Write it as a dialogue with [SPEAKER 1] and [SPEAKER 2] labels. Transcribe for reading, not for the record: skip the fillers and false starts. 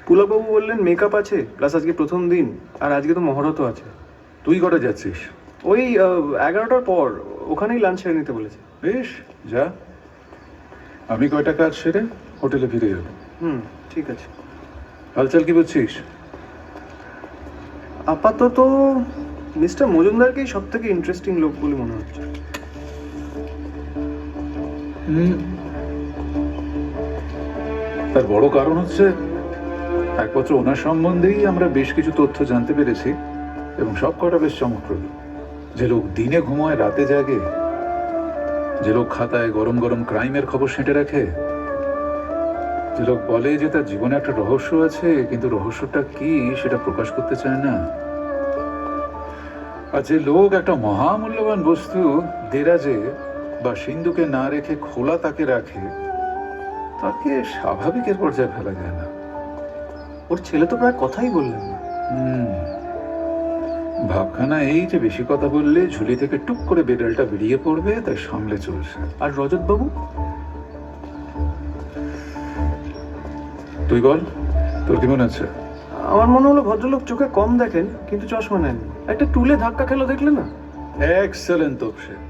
[SPEAKER 1] পুলকবাবু বললেন মেকআপ আছে, প্লাস আজকে প্রথম দিন, আর আজকে তো মহরতও আছে।
[SPEAKER 2] তুই কটা যাচ্ছিস?
[SPEAKER 1] ওই 11টার পর, ওখানেই লাঞ্চ সেরে নিতে বলেছে।
[SPEAKER 2] বেশ, যা। আমি কয়টা কাজ সেরে হোটেলে ফিরে যাবো।
[SPEAKER 1] ঠিক আছে।
[SPEAKER 2] হালচাল কি বুঝছিস?
[SPEAKER 1] আপাতত মিস্টার মজুমদারকেই সব থেকে ইন্টারেস্টিং লোক বলে মনে হচ্ছে।
[SPEAKER 2] তার বড় কারণ হচ্ছে একমাত্র ওনার সম্বন্ধেই আমরা বেশ কিছু তথ্য জানতে পেরেছি, এবং সব কটা বেশ চমকপ্রদ। যে লোক দিনে ঘুমায়, রাতে জাগে, যে লোক খাতায় গরম গরম ক্রাইমের খবর সেঁটে রাখে, যে লোক বলে যে তার জীবনে একটা রহস্য আছে, কিন্তু রহস্যটা কি সেটা প্রকাশ করতে চায় না, আর যে লোক একটা মহামূল্যবান বস্তু দেরাজে বা সিন্ধুকে না রেখে খোলা তাকে রাখে, তাকে স্বাভাবিকের পর্যায়ে ফেলা যায় না।
[SPEAKER 1] ওর ছেলে তো প্রায় কথাই বললেন না।
[SPEAKER 2] ভাবখানা এই যে বেশি কথা বললে ঝুলি থেকে টুক করে বেডালটা বেরিয়ে পড়বে, তাই সামলে চলছে।
[SPEAKER 1] আর রজত বাবু?
[SPEAKER 2] তুই বল, তোর কি মনে হচ্ছে?
[SPEAKER 1] আমার মনে হলো ভদ্রলোক চোখে কম দেখেন, কিন্তু চশমা নেন। একটা টুলে ধাক্কা খেলো, দেখলে না?
[SPEAKER 2] Excellent option.